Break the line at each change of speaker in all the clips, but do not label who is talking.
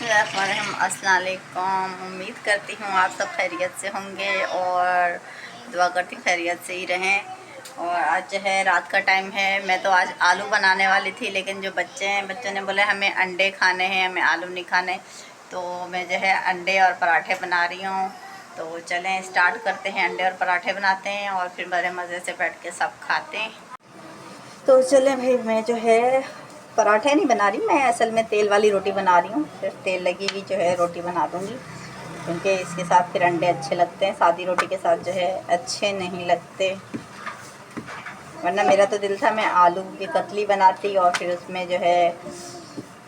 बिस्मिल्लाहिर्रहमानिर्रहीम। अस्सलाम वालेकुम। उम्मीद करती हूँ आप सब खैरियत से होंगे और दुआ करती हूँ खैरियत से ही रहें। और आज जो है रात का टाइम है। मैं तो आज आलू बनाने वाली थी, लेकिन जो बच्चे हैं, बच्चों ने बोले हमें अंडे खाने हैं, हमें आलू नहीं खाने। तो मैं जो है अंडे और पराठे बना रही हूँ। तो चलें स्टार्ट करते हैं। अंडे और पराठे बनाते हैं और फिर बड़े मज़े से बैठ के सब खाते हैं। तो चलें भाई, मैं जो है पराठे नहीं बना रही, मैं असल में तेल वाली रोटी बना रही हूँ। फिर तेल लगी हुई जो है रोटी बना दूँगी, क्योंकि इसके साथ फिर अंडे अच्छे लगते हैं, सादी रोटी के साथ जो है अच्छे नहीं लगते। वरना मेरा तो दिल था मैं आलू की कतली बनाती और फिर उसमें जो है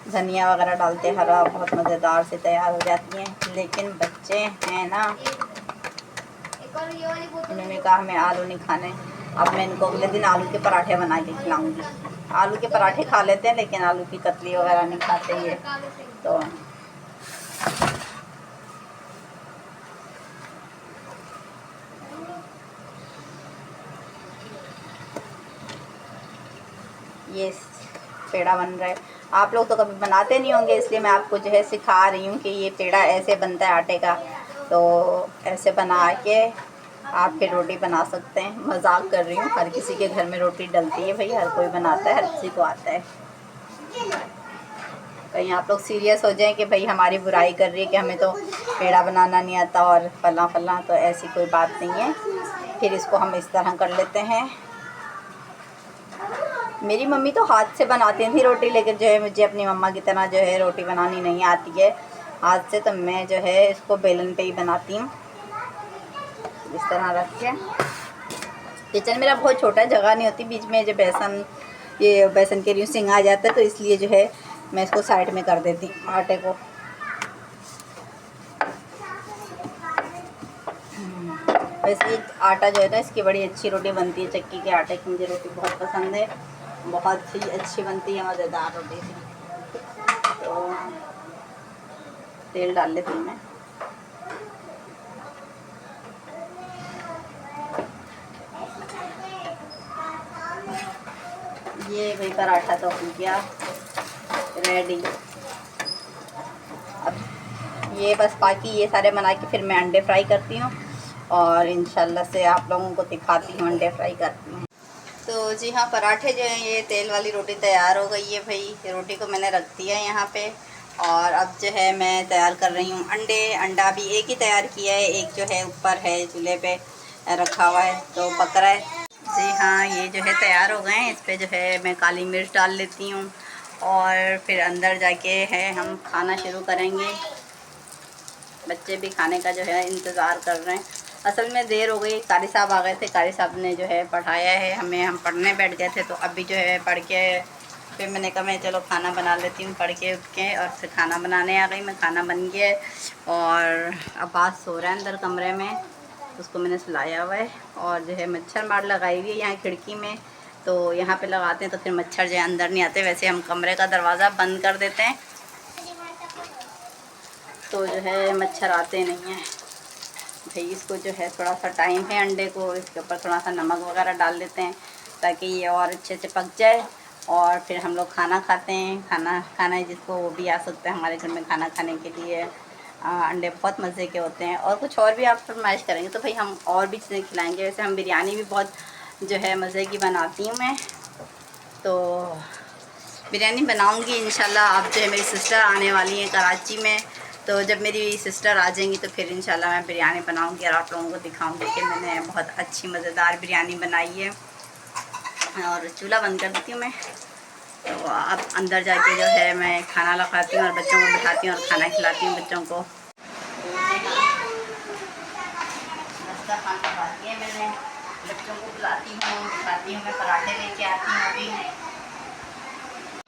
धनिया वगैरह डालते, हरा, बहुत मज़ेदार से तैयार हो जाती हैं। लेकिन बच्चे हैं ना, उन्होंने कहा हमें आलू नहीं खाने। अब मैं इनको अगले दिन आलू के पराठे बना के खिलाऊँगी। आलू के पराठे खा लेते हैं, लेकिन आलू की कतली वगैरह नहीं खाते ये। तो ये पेड़ा बन रहा है। आप लोग तो कभी बनाते नहीं होंगे, इसलिए मैं आपको जो है सिखा रही हूँ कि ये पेड़ा ऐसे बनता है आटे का। तो ऐसे बना के आप फिर रोटी बना सकते हैं। मजाक कर रही हूँ, हर किसी के घर में रोटी डलती है भाई, हर कोई बनाता है, हर किसी को आता है। कहीं आप लोग सीरियस हो जाएं कि भाई हमारी बुराई कर रही है कि हमें तो पेड़ा बनाना नहीं आता और फला फला, तो ऐसी कोई बात नहीं है। फिर इसको हम इस तरह कर लेते हैं। मेरी मम्मी तो हाथ से बनाती थी रोटी, लेकिन जो है मुझे अपनी मम्मा की तरह जो है रोटी बनानी नहीं आती है हाथ से। तो मैं जो है इसको बेलन पे ही बनाती हूँ, इस तरह रख के। किचन मेरा बहुत छोटा, जगह नहीं होती बीच में, जो बेसन के सिंग आ जाता है, तो इसलिए जो है मैं इसको साइड में कर देती हूँ आटे को। वैसे आटा जो है ना, इसकी बड़ी अच्छी रोटी बनती है, चक्की के आटे की मुझे रोटी बहुत पसंद है, बहुत ही अच्छी बनती है, मज़ेदार रोटी थी। तो तेल डाल लेती हूँ मैं। ये भाई पराठा तो हो गया रेडी। अब ये बस बाकी ये सारे बना के फिर मैं अंडे फ्राई करती हूँ और इंशाल्लाह से आप लोगों को दिखाती हूँ अंडे फ्राई करती हूँ। तो जी हाँ, पराठे जो हैं, ये तेल वाली रोटी तैयार हो गई है भाई। रोटी को मैंने रख दिया है यहाँ पे और अब जो है मैं तैयार कर रही हूँ अंडे। अंडा भी एक ही तैयार किया है, एक जो है ऊपर है चूल्हे पे रखा हुआ है, तो पक रहा है। जी हाँ, ये जो है तैयार हो गए हैं। इस पर जो है मैं काली मिर्च डाल लेती हूँ और फिर अंदर जाके है हम खाना शुरू करेंगे। बच्चे भी खाने का जो है इंतज़ार कर रहे हैं। असल में देर हो गई, कारी साहब आ गए थे, कारी साहब ने जो है पढ़ाया है हमें, हम पढ़ने बैठ गए थे। तो अभी जो है पढ़ के फिर मैंने कहा मैं चलो खाना बना लेती हूँ, पढ़ के उठ के, और फिर खाना बनाने आ गई मैं। खाना बन गया और अब्बास सो रहा है अंदर कमरे में, उसको मैंने सुलाया हुआ है। और जो है मच्छर मार लगाई हुई है यहाँ खिड़की में, तो यहाँ पे लगाते हैं तो फिर मच्छर जो है अंदर नहीं आते। वैसे हम कमरे का दरवाज़ा बंद कर देते हैं तो जो है मच्छर आते नहीं हैं भाई। इसको जो है थोड़ा सा टाइम है अंडे को, इसके ऊपर थोड़ा सा नमक वगैरह डाल देते हैं ताकि ये और अच्छे से पक जाए। और फिर हम लोग खाना खाते हैं। खाना खाना है जिसको वो भी आ सकता है हमारे घर में खाना खाने के लिए। अंडे बहुत मज़े के होते हैं। और कुछ और भी आप फरमाइश करेंगे तो भाई हम और भी चीज़ें खिलाएँगे। वैसे हम बिरयानी भी बहुत जो है मज़े की बनाती हूँ मैं, तो बिरयानी बनाऊँगी इंशाल्लाह। अब जो है मेरी सिस्टर आने वाली है कराची में, तो जब मेरी सिस्टर आ जाएंगी तो फिर इंशाल्लाह मैं बिरयानी बनाऊंगी और आप लोगों को दिखाऊंगी कि मैंने बहुत अच्छी मज़ेदार बिरयानी बनाई है। और चूल्हा बंद कर देती हूँ मैं। तो अब अंदर जाके जो है मैं खाना लगाती हूँ और बच्चों को बिठाती हूँ और खाना खिलाती हूँ बच्चों को। नाश्ता खाना खाती है मैंने, बच्चों को बुलाती हूँ, बिठाती हूँ। मैं पराठे लेके आती हूँ, अभी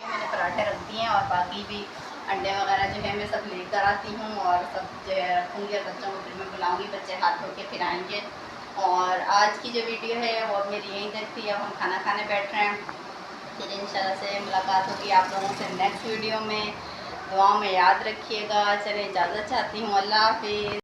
मैंने पराठे रख दिए हैं और बाकी भी अंडे वगैरह जो है मैं सब लेकर आती हूँ और सब जो है रखूँगी। और बच्चों को फिर मैं बुलाऊँगी, बच्चे हाथ धो के फिर आएँगे। और आज की जो वीडियो है वो मेरी यहीं तक थी। अब हम खाना खाने बैठ रहे हैं, फिर इंशाल्लाह से मुलाकात होगी आप लोगों से नेक्स्ट वीडियो में। दुआ में याद रखिएगा। चले इजाज़त चाहती हूँ, अल्लाह हाफिज़।